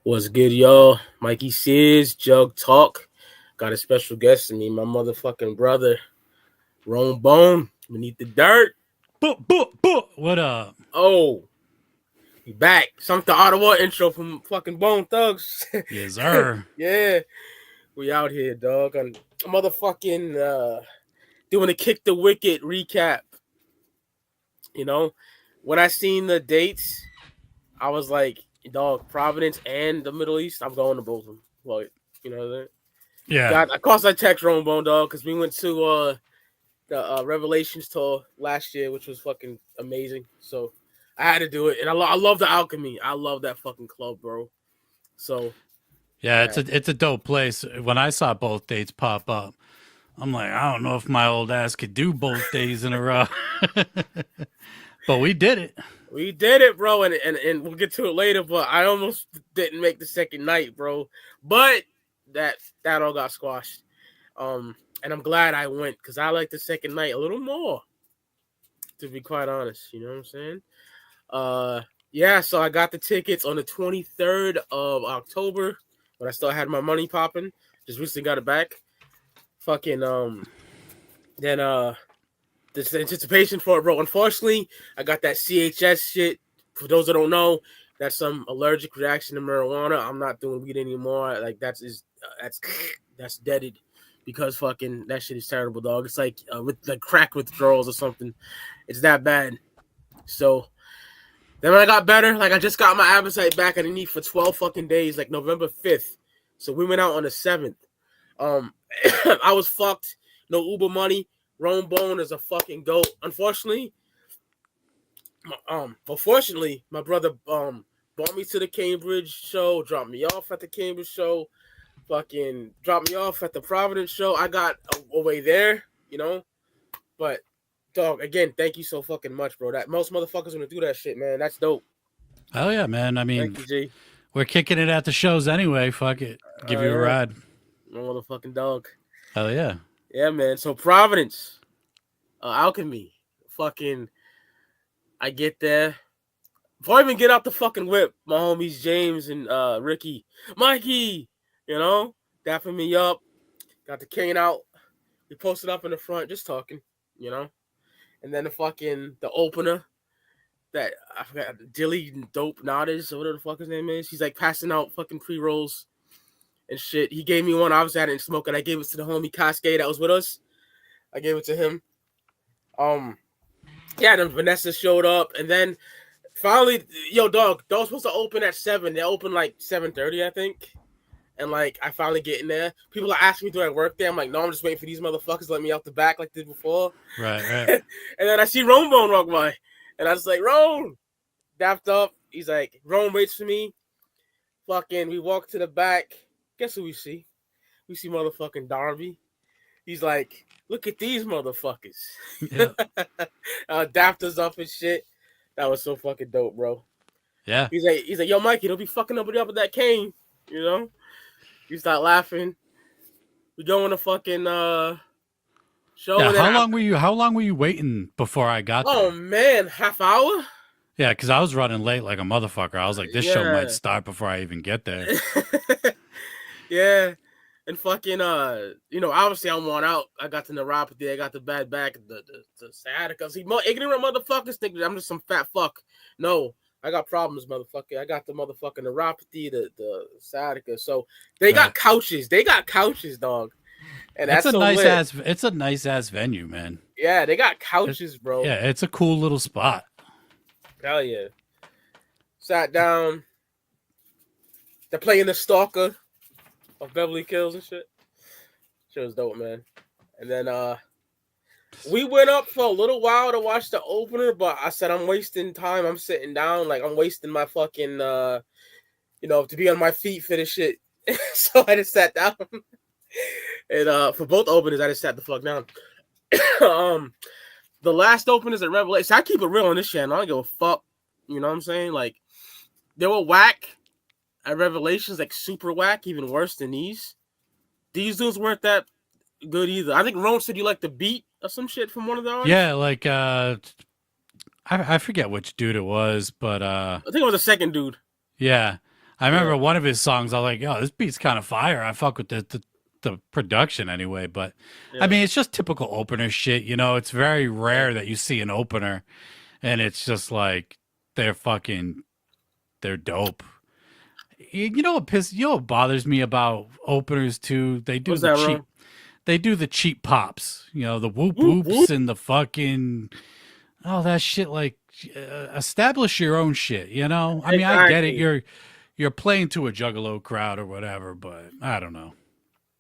What's good, y'all? Mikey Sears, Jug Talk. Got a special guest to me, my motherfucking brother, Rone Bone, beneath the dirt. What up? Oh, he back. Something Ottawa intro from fucking Bone Thugs. Yes, sir. Yeah, we out here, dog. On motherfucking doing a Kicc Da Wiccit recap. You know, when I seen the dates, I was like, dog, Providence and the Middle East. I'm going to both of them. Like, you know what I'm saying? Yeah. God, of course I text Rome Bone, dog, because we went to the Revelations tour last year, which was fucking amazing. So I had to do it, and I love the Alchemy. I love that fucking club, bro. So Yeah, yeah, it's a dope place. When I saw both dates pop up, I'm like, I don't know if my old ass could do both days in a row. But we did it. we did it, bro, and we'll get to it later. But I almost didn't make the second night, bro. But that all got squashed. And I'm glad I went because I like the second night a little more, to be quite honest. You know what I'm saying? Yeah, so I got the tickets on the 23rd of October when I still had my money popping. Just recently got it back. Fucking then this anticipation for it, bro. Unfortunately, I got that CHS shit. For those that don't know, that's some allergic reaction to marijuana. I'm not doing weed anymore. Like that's deaded because fucking that shit is terrible, dog. It's like with the crack withdrawals or something. It's that bad. So then when I got better, like I just got my appetite back. I didn't eat for 12 fucking days, like November 5th. So we went out on the 7th. I was fucked. No Uber money. Rome Bone is a fucking goat. Unfortunately, my brother brought me to the Cambridge show, dropped me off at the Cambridge show, fucking dropped me off at the Providence show. I got away there, you know. But dog, again, thank you so fucking much, bro. That most motherfuckers gonna do that shit, man. That's dope. Oh yeah, man. I Thank mean, you, G. we're kicking it at the shows anyway. Fuck it. Give you a Yeah, ride. my motherfucking dog. Hell yeah. Yeah, man. So Providence, Alchemy, fucking. I get there before I even get out the fucking whip. My homies James and Ricky, Mikey, you know, dapping me up. Got the cane out. We posted up in the front, just talking, you know. And then the opener that I forgot, Dilly Dope Nottage or whatever the fuck his name is. He's like passing out fucking pre rolls and shit. He gave me one. Obviously, I didn't smoke it. I gave it to the homie Cascade that was with us. I gave it to him. Yeah, then Vanessa showed up, and then finally, yo, dog, those supposed to open at 7. They open like 7:30, I think. And like, I finally get in there. People are asking me, do I work there? I'm like, no, I'm just waiting for these motherfuckers to let me out the back like they did before. Right. And then I see Rome Bone walk by, and I was like, Rome, dapped up. He's like, Rome waits for me. Fucking, we walk to the back. Guess who we see? We see motherfucking Darby. He's like, look at these motherfuckers. Yeah. Dapped us up and shit. That was so fucking dope, bro. Yeah. He's like, yo, Mikey, don't be fucking nobody up with that cane, you know? You start laughing. We go on a fucking show. Yeah. And then How long were you waiting before I got oh there? man, half hour? Yeah, because I was running late like a motherfucker. I was like, this show Yeah. might start before I even get there. Yeah. And fucking obviously I'm worn out. I got the neuropathy, I got the bad back, the sciatica. See, ignorant motherfuckers think that I'm just some fat fuck. No, I got problems, motherfucker. I got the motherfucking neuropathy, the sciatica. So they got couches. They got couches, dog. And that's so lit. It's a nice ass venue, man. Yeah, they got couches, bro. Yeah, it's a cool little spot. Hell yeah. Sat down. They're playing the Stalker of Beverly Hills and shit. Shit was dope, man. And then we went up for a little while to watch the opener, but I said I'm wasting time. I'm sitting down, like I'm wasting my fucking to be on my feet for this shit. So I just sat down. And for both openers, I just sat the fuck down. The last openers at Revelation, I keep it real on this channel. I don't give a fuck. You know what I'm saying? Like, they were whack at Revelations, like super whack, even worse than these. These dudes weren't that good either. I think Rone said you like the beat or some shit from one of the artists. Yeah, like I forget which dude it was, but I think it was the second dude. yeah. I remember one of his songs. I was like, "Yo, this beat's kind of fire." I fuck with the production anyway, but I mean, it's just typical opener shit. You know, it's very rare that you see an opener, and it's just like they're dope. You know what bothers me about openers too? They do What's the that, cheap. Ron? They do the cheap pops. You know, the whoop Whoop, whoops whoop. and the fucking all that shit. Like, establish your own shit. You know, I mean, I get it. Exactly. You're playing to a juggalo crowd or whatever, but I don't know.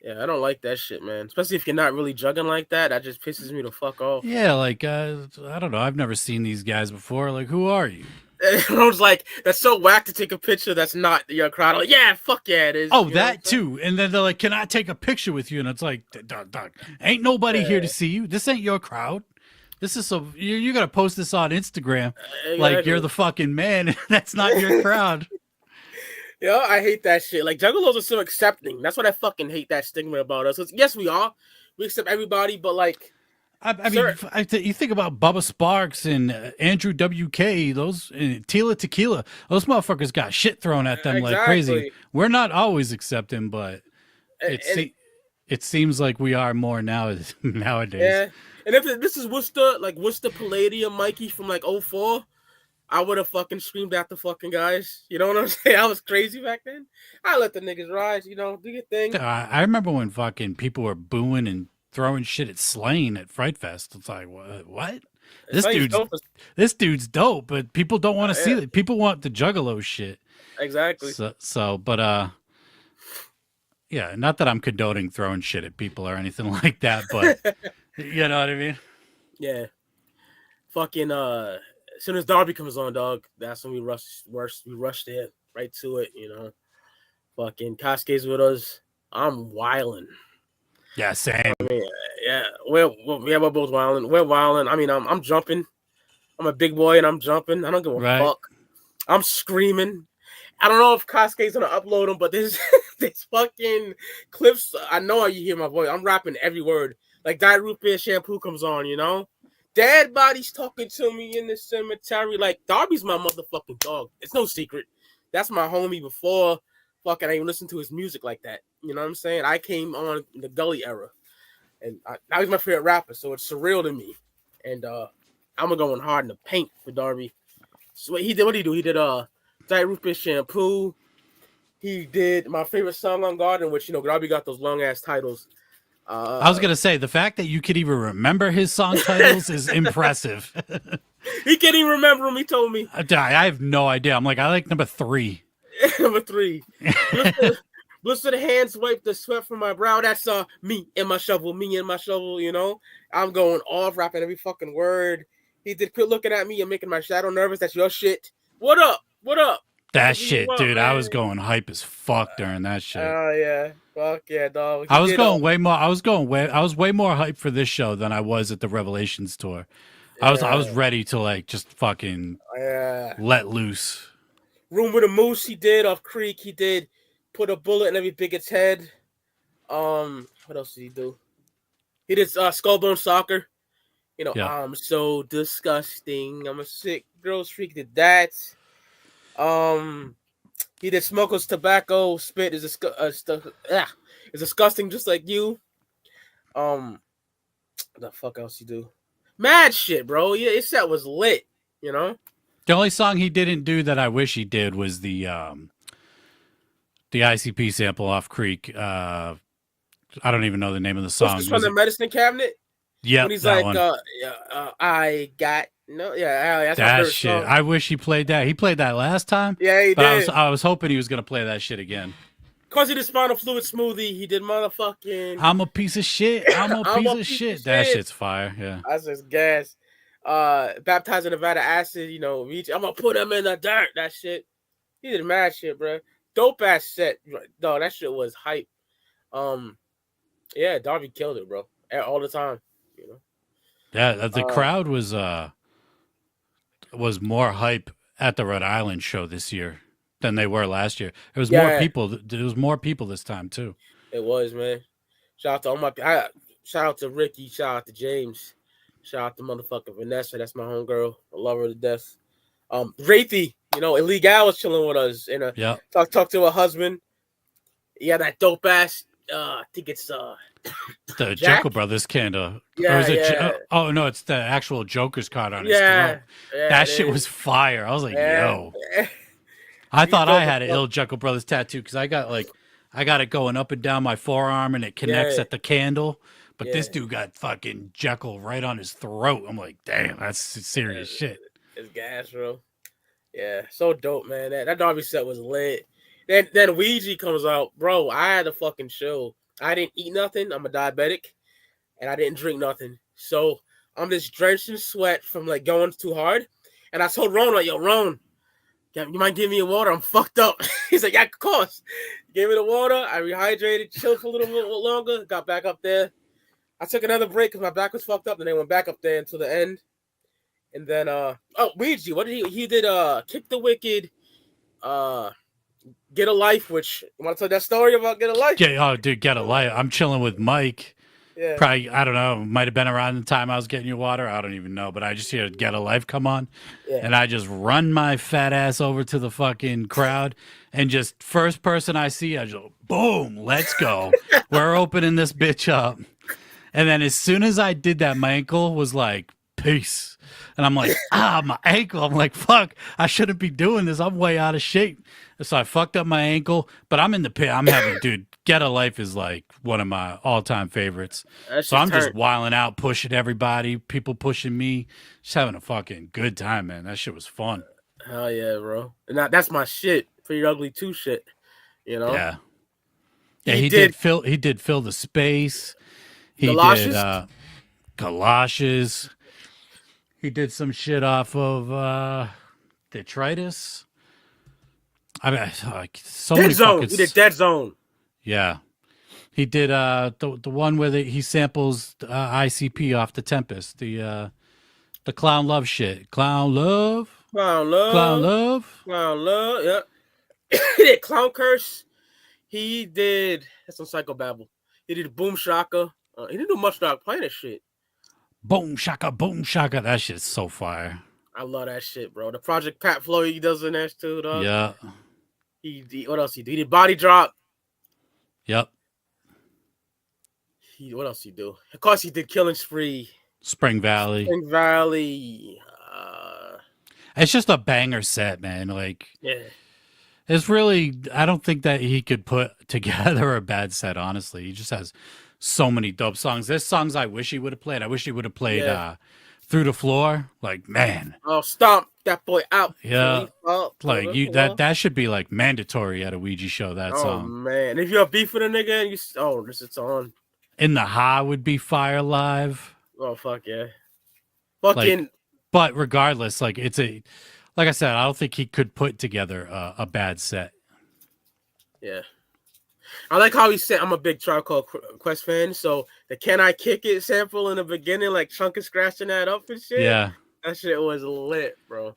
Yeah, I don't like that shit, man. Especially if you're not really jugging like that. That just pisses me the fuck off. Yeah, like I don't know. I've never seen these guys before. Like, who are you? I was like, that's so whack to take a picture that's not your crowd. Like, yeah, fuck yeah, it is. Oh, You know that too. And then they're like, "Can I take a picture with you?" And it's like, dog, ain't nobody here to see you. This ain't your crowd. This is so you're gonna post this on Instagram like you're Exactly. the fucking man. That's not your crowd. Yeah, I hate that shit. Like, juggalos are so accepting. That's what I fucking hate that stigma about us. Yes, we are. We accept everybody, but like, I mean, sir, you think about Bubba Sparks and Andrew WK, those Tila Tequila, those motherfuckers got shit thrown at them like crazy. exactly. We're not always accepting, but it And se- it seems like we are more now nowadays. yeah, and if this is Worcester, like Worcester Palladium, Mikey from like '04, I would have fucking screamed at the fucking guys. You know what I'm saying? I was crazy back then. I let the niggas rise. You know, do your thing. I remember when fucking people were booing and throwing shit at Slain at Fright Fest. It's like, what? It's This like dude's dope. this dude's dope, but people don't want to see Yeah, it. People want the juggalo shit. exactly. But yeah, not that I'm condoning throwing shit at people or anything like that, but you know what I mean? Yeah, fucking. As soon as Darby comes on, dog, that's when we rush there right to it. You know, fucking Cascades with us. I'm wilding. Yeah, same. I mean, yeah, we're both wilding. We're wilding. I mean, I'm jumping. I'm a big boy and I'm jumping. I don't give a Right. fuck. I'm screaming. I don't know if Cascade's gonna upload them, but there's this fucking clips. I know you hear my voice. I'm rapping every word. Like that root beer shampoo comes on, you know. Dead bodies talking to me in the cemetery. Like Darby's my motherfucking dog. It's no secret. That's my homie before fucking I even listened to his music like that. You know what I'm saying? I came on in the Gully era, and now he's my favorite rapper. So it's surreal to me. And I'm going hard in the paint for Darby. So what he did? What did he do? He did Diet Root Beer Shampoo. He did my favorite song on Garden, which Darby got those long ass titles. I was gonna say the fact that you could even remember his song titles is impressive. He can't even remember them. He told me. I have no idea. I'm like, I like number 3. Number 3, blistered hands, wipe the sweat from my brow. That's me and my shovel. Me and my shovel. You know, I'm going off, rapping every fucking word. He did quit looking at me and making my shadow nervous. That's your shit. What up? What up? That shit, dude. I was going hype as fuck during that shit. Oh yeah, fuck yeah, dog. I was going way more. I was way more hype for this show than I was at the Revelations tour. I was ready to like just fucking let loose. Room with a Moose. He did off Creek. He did put a bullet in every bigot's head. What else did he do? He did Skullbone Soccer. You know, I'm so disgusting. I'm a sick girl's freak. Did that. He did Smokeless Tobacco. Spit is disgusting, just like you. What the fuck else he do? Mad shit, bro. Yeah, his set was lit. You know. The only song he didn't do that I wish he did was the ICP sample off Creek. I don't even know the name of the song. What's from the medicine cabinet? Yeah, when he's that like, one. I got no, yeah, that's my that favorite shit. song. I wish he played that. He played that last time. Yeah, he did. I was hoping he was gonna play that shit again. Cause he did Spinal Fluid Smoothie. He did motherfucking. I'm a piece of shit. I'm a piece of shit. That shit's fire. Yeah. That's just gas. Baptized in Nevada Acid. You know, I'm gonna put him in the dirt. That shit. He did mad shit, bro. Dope ass set. Dog, that shit was hype. Yeah, Darby killed it, bro. All the time. You know. Yeah, the crowd was more hype at the Rhode Island show this year than they were last year. There was more people. There was more people this time too. It was, man. Shout out to all my. Shout out to Ricky. Shout out to James. Shout out to motherfucking Vanessa. That's my homegirl. I love her to death. Wraithy, Illegal was chilling with us and Yeah. talk to her husband. Yeah, that dope ass. I think it's The Jack. Jekyll Brothers candle. Or Yeah, is it? yeah, Oh no, it's the actual Joker's card on his yeah, throat. yeah. That It shit was is. fire. I was like, Yeah, yo. I he's thought I dope as had an fuck. ill Jekyll Brothers tattoo because I got it going up and down my forearm and it connects Yeah, at the candle. But yeah. this dude got fucking Jekyll right on his throat. I'm like, damn, that's serious shit. It's gas, bro. Yeah, so dope, man. That Derby set was lit. Then Ouija comes out, bro. I had a fucking show. I didn't eat nothing. I'm a diabetic, and I didn't drink nothing. So I'm just drenched in sweat from like going too hard. And I told Rone, like, yo, Rone, you might give me a water. I'm fucked up. He's like, yeah, of course. Gave me the water. I rehydrated, chilled for a little bit longer, got back up there. I took another break because my back was fucked up, and then went back up there until the end. And then Ouija, what did he did Kicc Da Wiccit, Get a Life, which you want to tell that story about Get a Life? Dude, get a light. I'm chilling with Mike. Yeah. Probably, I don't know, might have been around the time I was getting you water. I don't even know, but I just hear Get a Life come on. Yeah. And I just run my fat ass over to the fucking crowd and just first person I see, I just boom, let's go. We're opening this bitch up. And then as soon as I did that, my ankle was like, peace. And I'm like, my ankle. I'm like, fuck, I shouldn't be doing this. I'm way out of shape. So I fucked up my ankle, but I'm in the pit. I'm having, dude, Get a Life is like one of my all-time favorites. So I'm just wilding out, pushing everybody, people pushing me, just having a fucking good time, man. That shit was fun. Hell yeah, bro. And that's my shit. Pretty Ugly 2 shit, Yeah. Yeah, he did fill the space. He Galoshes? did Galoshes. He did some shit off of Detritus. I mean, like so Dead many Zone. fucking. He did Dead Zone. Yeah, he did the one where he samples ICP off the Tempest. The Clown Love shit. Clown Love. Clown Love. Clown Love. Clown Love. Yep. He did Clown Curse. He did. That's some Psychobabble. He did Boom Shaka. He didn't do much Dark Planet shit. Boom Shaka. Boom Shaka. That shit's so fire. I love that shit, bro. The Project Pat Flow he does in that too, dog. Yeah. He what else he do? He did Body Drop. Yep. What else he do? Of course, he did Killing Spree. Spring Valley. Spring Valley. It's just a banger set, man. Like, yeah. It's really, I don't think that he could put together a bad set, honestly. He just has so many dope songs. There's songs I wish he would have played. I wish he would have played Through the Floor. Like, man. Oh, stomp that boy out. Yeah. Like, that should be like mandatory at a Ouija show, that song. Oh, man. If you have beef with a nigga, this is on. In the Ha would be Fire Live. Oh, fuck yeah. Fucking. Like, but regardless, like, like I said, I don't think he could put together a bad set. Yeah. I like how he said, I'm a big Tribe Called Quest fan, so the Can I Kick It sample in the beginning, like Chunk is scratching that up and shit. Yeah. That shit was lit, bro.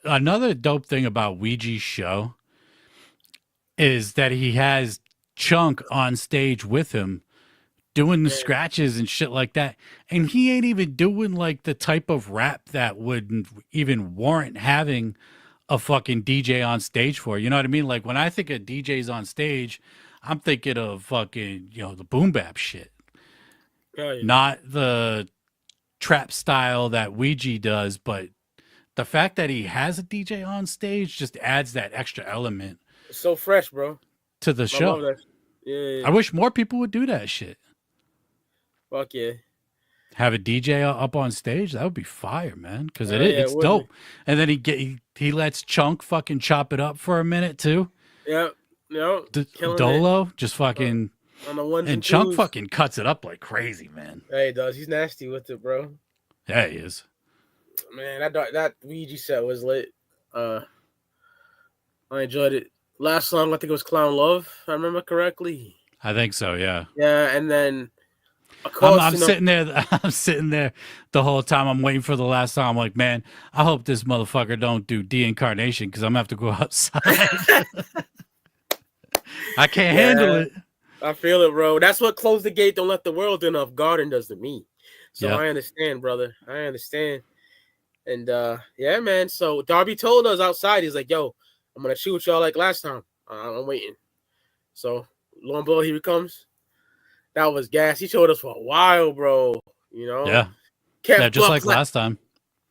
Another dope thing about Ouija's show is that he has Chunk on stage with him doing the scratches and shit like that. And he ain't even doing like the type of rap that would even warrant having a fucking DJ on stage for. You know what I mean? Like when I think of DJs on stage, I'm thinking of fucking, the boom bap shit. Oh, yeah. Not the trap style that Ouija does, but the fact that he has a DJ on stage just adds that extra element. It's so fresh, bro. To the show. Love that. Yeah. I wish more people would do that shit. Fuck yeah. Have a DJ up on stage, that would be fire, man. Because it's dope. And then he lets Chunk fucking chop it up for a minute too. Yep. Dolo just fucking on the ones and Chunk fucking cuts it up like crazy, man. Yeah, he does. He's nasty with it, bro. Yeah, he is. Man, that Ouija set was lit. I enjoyed it. Last song, I think it was Clown Love, if I remember correctly. I think so, yeah. Yeah, and then of course, I'm sitting there. I'm sitting there the whole time. I'm waiting for the last song. I'm like, man, I hope this motherfucker don't do De-Incarnation because I'm gonna have to go outside. I can't handle it. I feel it, bro. That's what Close the Gate, Don't Let the World In Off Garden does to me. So I understand, brother. I understand. And yeah, man. So Darby told us outside, he's like, "Yo, I'm gonna shoot y'all like last time. I'm waiting." So lo and behold, here he comes. That was gas. He showed us for a while, bro. You know, Yeah. Yeah, Kev just Buck, like last time.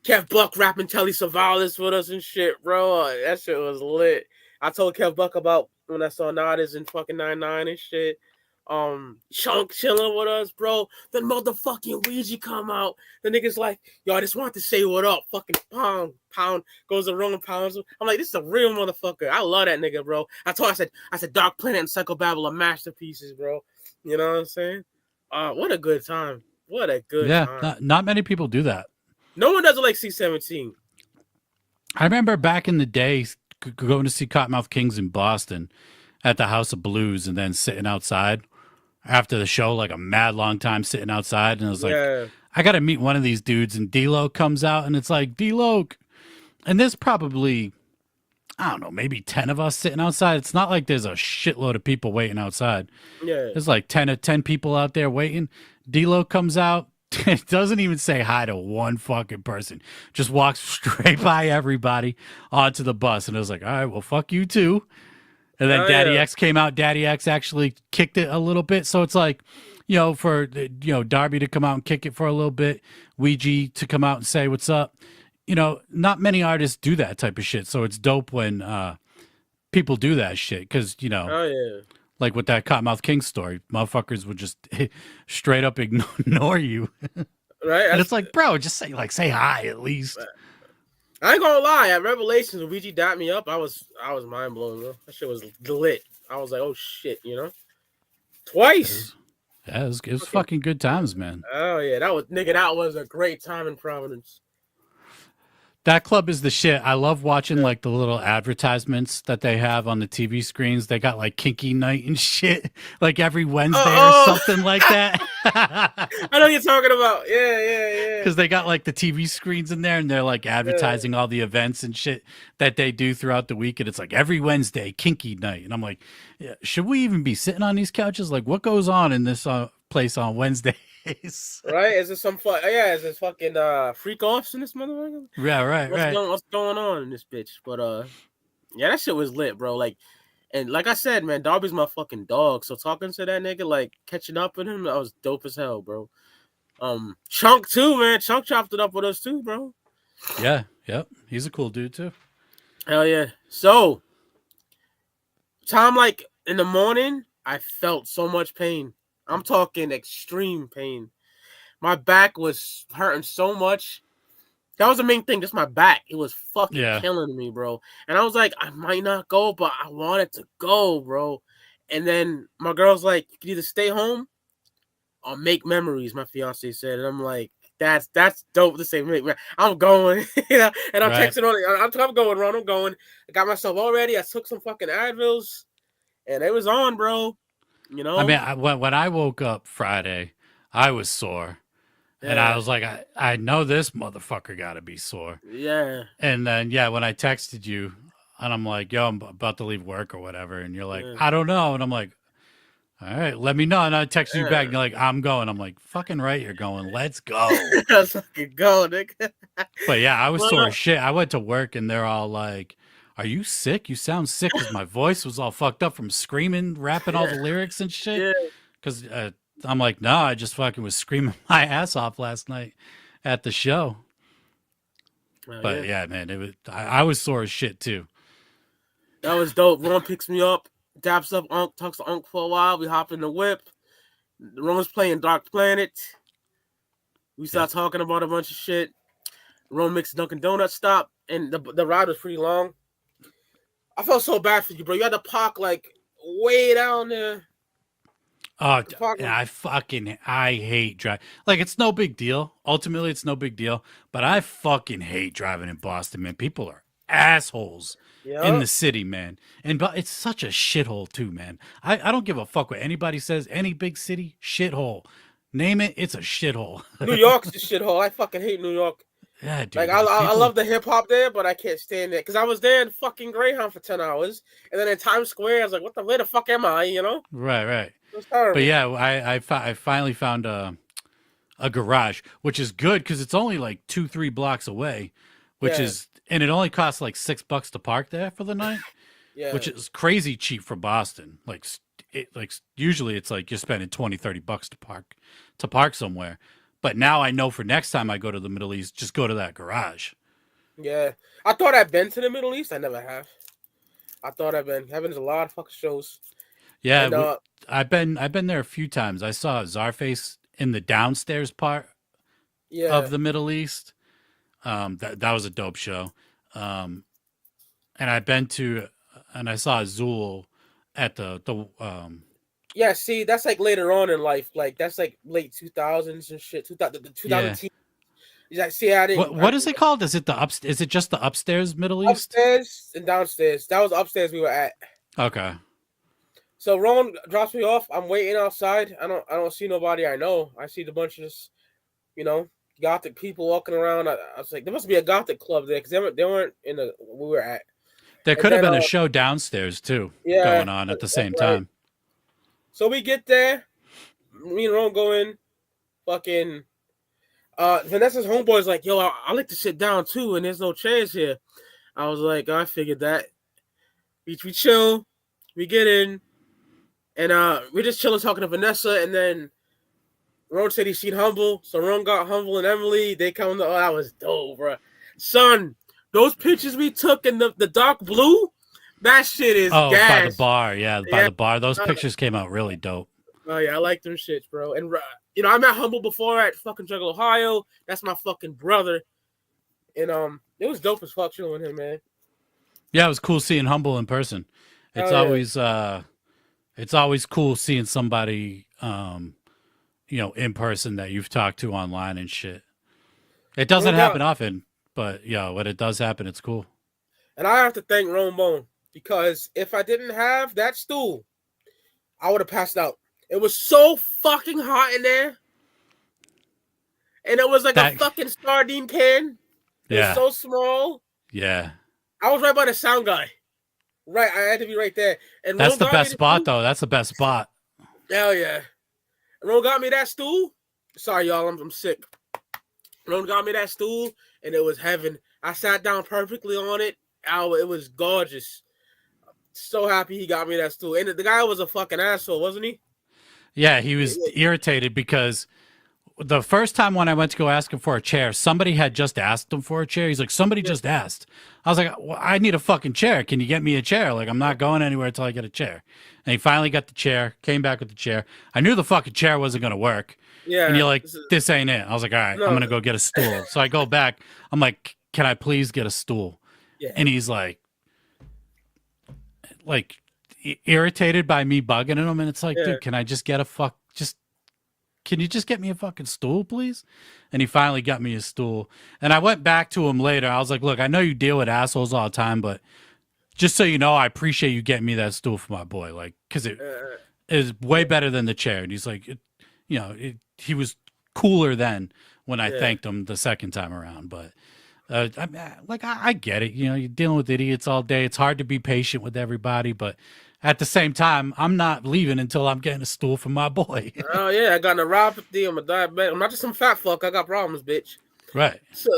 Kev Buck rapping Telly Savalas with us and shit, bro. That shit was lit. I told Kev Buck about when I saw Nardis in fucking 99 and shit. Chunk chilling with us, bro. The motherfucking Ouija come out. The nigga's like, yo, I just want to say what up. Fucking pound goes the Rone pounds. I'm like, this is a real motherfucker. I love that nigga, bro. I said, Dark Planet and Psychobabble are masterpieces, bro. You know what I'm saying? What a good time. What a good Yeah, time. not many people do that. No one does it like C-17. I remember back in the day going to see Cottonmouth Kings in Boston at the House of Blues and then sitting outside after the show, like a mad long time sitting outside. And I was like, Yeah. I got to meet one of these dudes. And D-Lo comes out and it's like, D-Lo. And there's probably, I don't know, maybe 10 of us sitting outside. It's not like there's a shitload of people waiting outside. Yeah. There's like 10 people out there waiting. D-Lo comes out. Doesn't even say hi to one fucking person. Just walks straight by everybody onto the bus. And I was like, all right, well, fuck you too. And then Daddy X came out. Daddy X actually kicked it a little bit. So it's like, for, Darby to come out and kick it for a little bit, Ouija to come out and say what's up. Not many artists do that type of shit. So it's dope when people do that shit because, Oh, yeah. like with that Cottonmouth King story, motherfuckers would just straight up ignore you. Right? And it's like, bro, just say hi at least. I ain't gonna lie, at Revelations, when Ouija dapped me up, I was mind blown, bro. That shit was lit. I was like, oh shit, Twice. It was fucking good times, man. Oh yeah, that was a great time in Providence. That club is the shit. I love watching like the little advertisements that they have on the TV screens. They got like kinky night and shit, like every Wednesday or something like that. I know what you're talking about. Yeah. Because they got like the TV screens in there and they're like advertising all the events and shit that they do throughout the week. And it's like every Wednesday, kinky night. And I'm like, should we even be sitting on these couches? Like, what goes on in this place on Wednesdays? Right? Is this some fun? Yeah, is this fucking freak offs in this motherfucker? Yeah, right. What's going on in this bitch? But yeah, that shit was lit, bro. Like, and like I said, man, Darby's my fucking dog. So talking to that nigga, like catching up with him, that was dope as hell, bro. Chunk too, man. Chunk chopped it up with us too, bro. Yeah, yep. He's a cool dude too. Hell yeah. So time like in the morning, I felt so much pain. I'm talking extreme pain. My back was hurting so much. That was the main thing, just my back. It was fucking killing me, bro. And I was like, I might not go, but I wanted to go, bro. And then my girl's like, you can either stay home or make memories, my fiance said. And I'm like, that's dope to say. I'm going. And I'm texting on it. I'm going, Ron. I'm going. I got myself all ready. I took some fucking Advils. And it was on, bro. I mean, when I woke up Friday, I was sore. Yeah. And I was like, I know this motherfucker got to be sore. Yeah. And then, when I texted you, and I'm like, yo, I'm about to leave work or whatever. And you're like, I don't know. And I'm like, all right, let me know. And I texted you back, and you're like, I'm going. I'm like, fucking right, you're going. Let's go. Let's fucking go, nigga. But yeah, I was sore as shit. I went to work, and they're all like, are you sick? You sound sick, because my voice was all fucked up from screaming, rapping all the lyrics and shit. Because I'm like, no, I just fucking was screaming my ass off last night at the show. But yeah, man, I was sore as shit too. That was dope. Ron picks me up, daps up Unc, talks to Unc for a while. We hop in the whip. Ron's playing Dark Planet. We start talking about a bunch of shit. Ron makes a Dunkin' Donuts stop, and the ride was pretty long. I felt so bad for you, bro. You had to park like way down there. Oh, I hate driving. Like, it's no big deal. Ultimately, it's no big deal. But I fucking hate driving in Boston, man. People are assholes in the city, man. And it's such a shithole, too, man. I don't give a fuck what anybody says. Any big city, shithole. Name it, it's a shithole. New York's a shithole. I fucking hate New York. Yeah, dude. Like, I love the hip-hop there, but I can't stand it. Because I was there in fucking Greyhound for 10 hours. And then in Times Square, I was like, where the fuck am I, Right. It was terrible. But yeah, I finally found a a garage, which is good because it's only like 2-3 blocks away, Yeah, and it only costs like $6 to park there for the night, yeah, which is crazy cheap for Boston. Like usually it's like you're spending 20-30 bucks to park somewhere. But now I know for next time I go to the Middle East, just go to that garage. yeah. I thought I'd been to the Middle East. I never have. I thought I've been. Having a lot of fucking shows. Yeah, And I've been there a few times. I saw Czarface in the downstairs part of yeah, the Middle East. That was a dope show. And I've been to and I saw Zool at the yeah. See, that's like later on in life. Like that's like late 2000s and shit. 2000 yeah. ten. Yeah, see, I didn't. What is it called? Is it just the upstairs Middle East? Upstairs and downstairs. That was upstairs we were at. Okay. So Ron drops me off. I'm waiting outside. I don't see nobody I know. I see the bunch of just, you know, gothic people walking around. I was like, there must be a gothic club there because they weren't in the where we were at. There And could have then been a show downstairs too yeah, going on at the that's same right. time. So we get there. Me and Ron go in. Fucking Vanessa's homeboy's like, yo, I like to sit down too, and there's no chairs here. I was like, I figured that. We chill. We get in. And we're just chilling talking to Vanessa, and then Ron said he seen Humble, so Ron got Humble and Emily. They come to, oh, that was dope, bro. Son, those pictures we took in the dark blue, that shit is Oh, by the gas. bar, yeah, by Yeah. the bar. Those pictures came out really dope. Oh yeah, I like them shits, bro. And I met Humble before at fucking Juggle, Ohio. That's my fucking brother. And it was dope as fuck chilling with him, man. Yeah, it was cool seeing Humble in person. It's Hell always it's always cool seeing somebody in person that you've talked to online and shit. It doesn't happen often, but yeah, when it does happen, it's cool. And I have to thank Rone because if I didn't have that stool, I would have passed out. It was so fucking hot in there. And it was like a fucking sardine can. It was so small. Yeah. I was right by the sound guy. Right, I had to be right there. And that's the best spot, though. That's the best spot. Hell yeah. Ron got me that stool. Sorry, y'all, I'm sick. Ron got me that stool, and it was heaven. I sat down perfectly on it. It was gorgeous. So happy he got me that stool. And the guy was a fucking asshole, wasn't he? Yeah, he was irritated because the first time when I went to go ask him for a chair, somebody had just asked him for a chair. He's like, somebody just asked. I was like, well, I need a fucking chair. Can you get me a chair? Like, I'm not going anywhere until I get a chair. And he finally got the chair, came back with the chair. I knew the fucking chair wasn't going to work. Yeah. And you're like, this ain't it. I was like, all right, I'm going to go get a stool. So I go back. I'm like, can I please get a stool? Yeah. And he's like irritated by me bugging him. And it's like, dude, can I just get can you just get me a fucking stool, please? And he finally got me a stool. And I went back to him later. I was like, look, I know you deal with assholes all the time, but just so you know, I appreciate you getting me that stool for my boy. Like, because it is way better than the chair. And he's like, he was cooler then when I thanked him the second time around. But I get it. You're dealing with idiots all day. It's hard to be patient with everybody, but at the same time, I'm not leaving until I'm getting a stool for my boy. Oh yeah, I got neuropathy. I'm a diabetic. I'm not just some fat fuck. I got problems, bitch. Right. So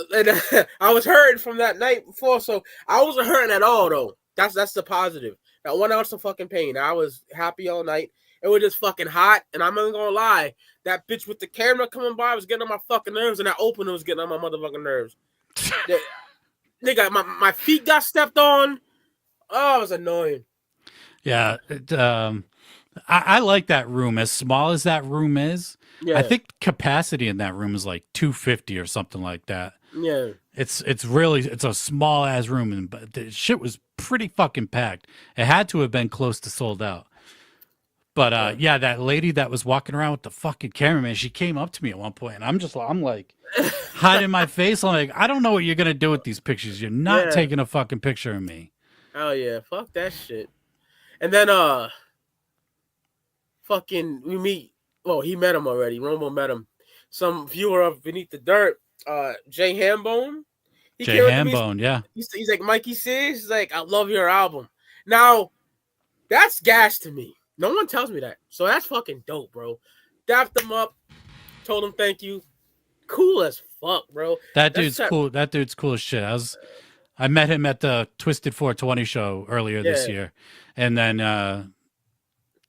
I was hurting from that night before, so I wasn't hurting at all though. That's the positive. That 1 ounce of fucking pain. I was happy all night. It was just fucking hot, and I'm not gonna lie. That bitch with the camera coming by was getting on my fucking nerves, and that opener was getting on my motherfucking nerves. Nigga, my feet got stepped on. Oh, it was annoying. Yeah, I like that room. As small as that room is, I think capacity in that room is like 250 or something like that. Yeah, it's a small ass room, but the shit was pretty fucking packed. It had to have been close to sold out. But that lady that was walking around with the fucking cameraman, she came up to me at one point, and I'm like hiding my face. I'm like, I don't know what you're gonna do with these pictures. You're not taking a fucking picture of me. Oh yeah, fuck that shit. And then fucking we meet. Well, he met him already. Romo met him. Some viewer of Beneath the Dirt, Jay Hambone. Jay Hambone, yeah. He's like, Mikey Sears. He's like, I love your album. Now, that's gas to me. No one tells me that. So that's fucking dope, bro. Dapped him up, told him thank you. cool as fuck, bro. That That's dude's cool. That dude's cool as shit. I met him at the Twisted 420 show earlier this year, and then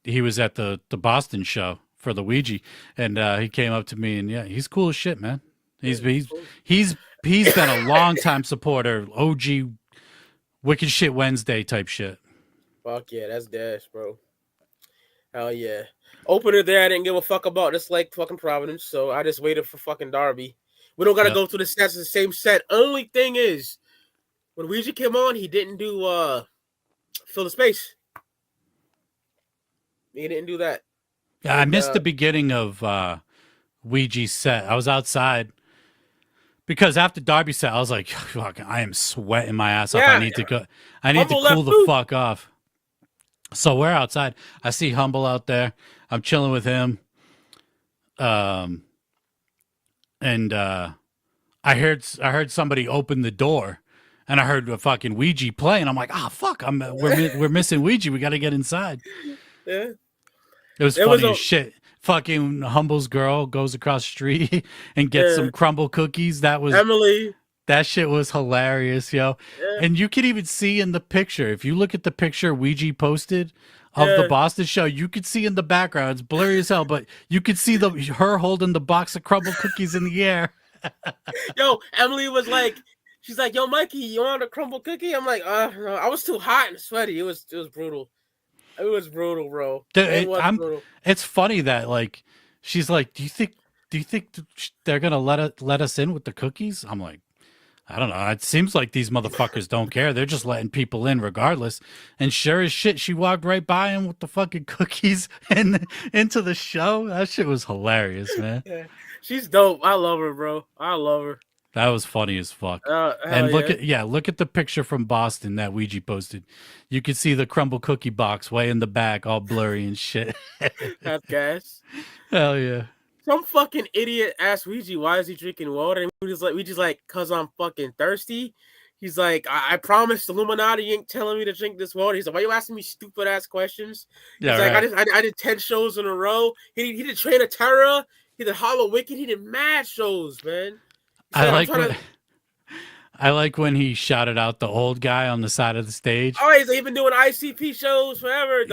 he was at the Boston show for the Ouija, and he came up to me, and yeah, he's cool as shit, man. He's been a long time supporter, OG Wicked Shit Wednesday type shit. Fuck yeah, that's dash, bro. Hell yeah. Opener there, I didn't give a fuck about this like fucking Providence, so I just waited for fucking Darby. We don't gotta go through the sets of the same set. Only thing is, when Ouija came on, he didn't do Fill the Space. He didn't do that. Yeah, I missed the beginning of Ouija's set. I was outside because after Darby set, I was like, fuck, I am sweating my ass off. I need to go. I need to cool the fuck off. So we're outside. I see Humble out there. I'm chilling with him. And I heard somebody open the door, and I heard a fucking Ouija play, and I'm like, fuck, we're missing Ouija. We got to get inside. Yeah. It was funny as shit. Fucking Humble's girl goes across the street and gets some crumble cookies. That was Emily. That shit was hilarious, yo. Yeah. And you can even see in the picture, if you look at the picture Ouija posted of the Boston show, you could see in the background, it's blurry as hell, but you could see her holding the box of crumble cookies in the air. Yo, Emily was like, she's like, yo, Mikey, you want a crumble cookie? I'm like, no. I was too hot and sweaty. It was brutal. It was brutal, bro. Dude, it's funny that like she's like, do you think they're gonna let us in with the cookies? I'm like, I don't know. It seems like these motherfuckers don't care. They're just letting people in regardless. And sure as shit, she walked right by him with the fucking cookies and into the show. That shit was hilarious, man. Yeah. She's dope. I love her, bro. I love her. That was funny as fuck. And look at the picture from Boston that Ouija posted. You could see the crumble cookie box way in the back, all blurry and shit. That's gas. Hell yeah. Some fucking idiot asked Ouija, why is he drinking water? And Ouija's like, cause I'm fucking thirsty. He's like, I promised Illuminati you ain't telling me to drink this water. He's like, why you asking me stupid ass questions? Yeah, he's like, I did 10 shows in a row. He did Train of Terror. He did Hollow Wicked. He did mad shows, man. I like when he shouted out the old guy on the side of the stage. Oh, he's been doing ICP shows forever.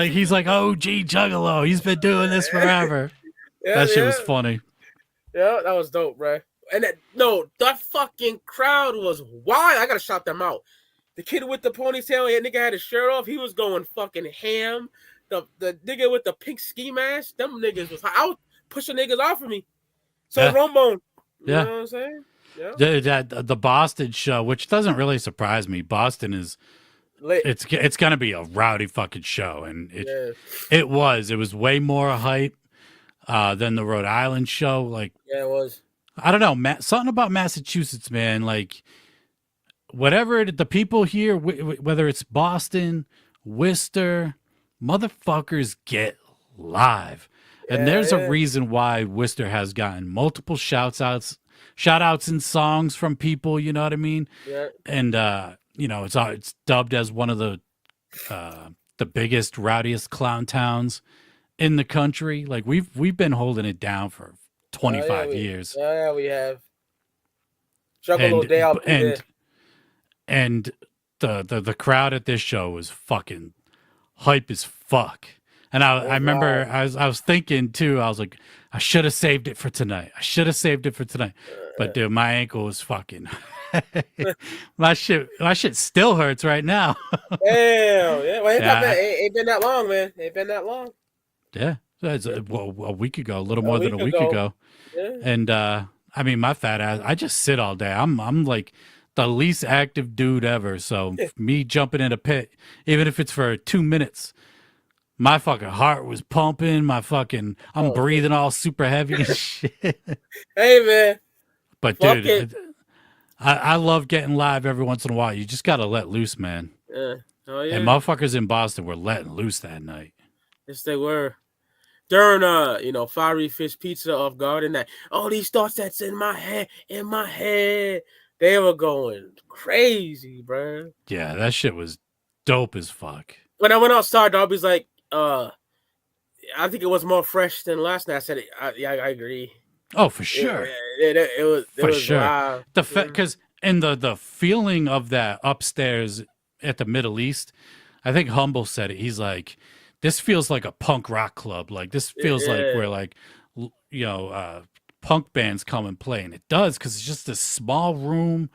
He's like, oh, gee, Juggalo. He's been doing this forever. That shit was funny. Yeah, that was dope, bro. And that fucking crowd was wild. I gotta shout them out. The kid with the ponytail, that nigga had his shirt off. He was going fucking ham. The nigga with the pink ski mask, them niggas was out pushing niggas off of me. So Rone. You know what I'm saying? Yeah. The Boston show, which doesn't really surprise me. Boston is lit. It's gonna be a rowdy fucking show, and it was way more hype than the Rhode Island show. Like, yeah, it was. I don't know, something about Massachusetts, man. Like, whatever the people here, whether it's Boston, Worcester, motherfuckers get live. And there's a reason why Worcester has gotten multiple shout outs in songs from people, you know what I mean? Yeah. And it's dubbed as one of the biggest, rowdiest clown towns in the country. Like, we've been holding it down for 25 years. Yeah, we have. Juggalo day out and the crowd at this show was fucking hype as fuck. And I remember I was thinking too, I was like, I should have saved it for tonight. But dude, my ankle was fucking my shit still hurts right now. Damn, yeah. Well, ain't been that long, man. Ain't been that long. Yeah. That's a week ago, a little more than a week ago. Yeah. And I mean, my fat ass, I just sit all day. I'm like the least active dude ever. So me jumping in a pit, even if it's for 2 minutes, my fucking heart was pumping. I'm breathing all super heavy and shit. Hey, man. But dude, I love getting live every once in a while. You just got to let loose, man. Yeah. Oh, yeah. And motherfuckers in Boston were letting loose that night. Yes, they were. During, Fiery Fish Pizza off guard and that, all these thoughts that's in my head, they were going crazy, bro. Yeah, that shit was dope as fuck. When I went outside, Darby's like, I think it was more fresh than last night. I said, I agree. Oh, for sure. It for was sure. live. Because in the feeling of that upstairs at the Middle East, I think Humble said it. He's like, this feels like a punk rock club. Like this feels like Yeah, where like punk bands come and play, and it does because it's just this small room,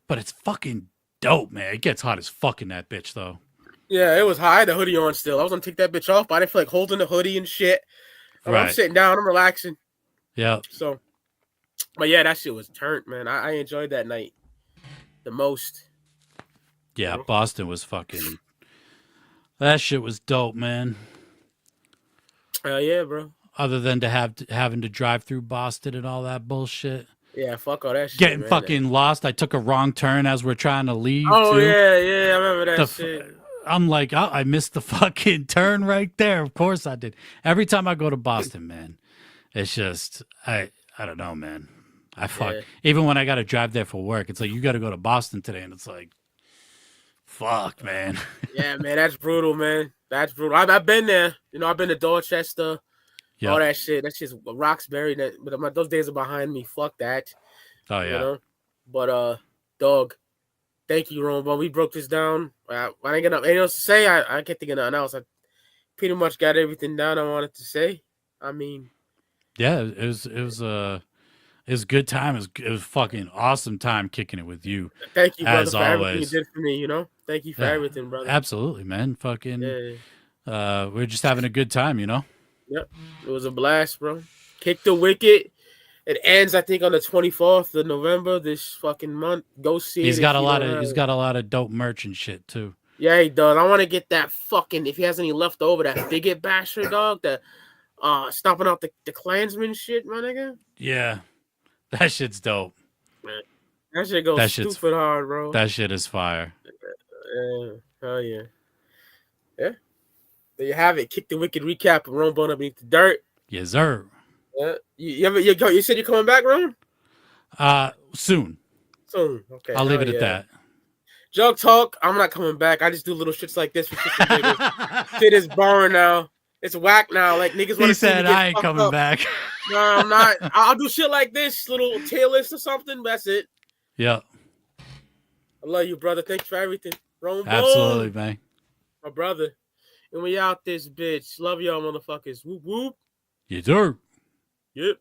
but it's fucking dope, man. It gets hot as fuck in that bitch though. yeah, it was high. I had the hoodie on still. I was gonna take that bitch off, but I didn't feel like holding the hoodie and shit. I'm Right. sitting down. I'm relaxing. Yeah. So, but yeah, that shit was turned, man. I enjoyed that night the most. Yeah. You know? Boston was fucking. That shit was dope, man. Hell yeah, bro. Other than having to drive through Boston and all that bullshit. Yeah, fuck all that shit, Getting man. fucking lost. I took a wrong turn as we're trying to leave Oh too. yeah, I remember that The shit. I'm like, oh, I missed the fucking turn right there. Of course I did. Every time I go to Boston, man, it's just I don't know, man. I fuck. Yeah. Even when I got to drive there for work, it's like you got to go to Boston today, and it's like, fuck, man. Yeah, man, that's brutal, man. That's brutal. I've been there. You know, I've been to Dorchester, all Yep. that shit. That shit's Roxbury. But those days are behind me. Fuck that. Oh You yeah. know. But dog. Thank you, Rome. But we broke this down. I didn't get anything else to say. I can't think of nothing else. I pretty much got everything down I wanted to say. I mean, Yeah, it was a good time. It was fucking awesome time kicking it with you, thank you, brother, as for everything you always. did for me. You know, thank you for Yeah, everything, brother. absolutely, man. Fucking, Yeah. we're just having a good time, you know. Yep. It was a blast, bro. Kicc Da Wiccit. It ends, I think, on the 24th of November this fucking month. Go see He's it. got he's got a lot of dope merch and shit too. Yeah, he does. I want to get that fucking, if he has any left over, that bigot basher dog, that stomping out the Klansman shit, my nigga. Yeah, that shit's dope. Man, that shit goes stupid hard, bro. That shit is fire. Hell yeah. Yeah. There you have it. Kicc Da Wiccit recap of Rome Bone Underneath the Dirt. Yes, sir. Yeah. You said you're coming back, Rome? Soon. Soon. Okay. I'll leave it at that. Jug talk. I'm not coming back. I just do little shits like this for shits and giggles. Shit is boring now. It's whack now. Like niggas want to. He said I ain't coming back. No, I'm not. I'll do shit like this, little tier list or something. That's it. Yeah. I love you, brother. Thanks for everything. Rome Absolutely, man. My brother. And we out this bitch. Love y'all, motherfuckers. Whoop whoop. You do. Yep.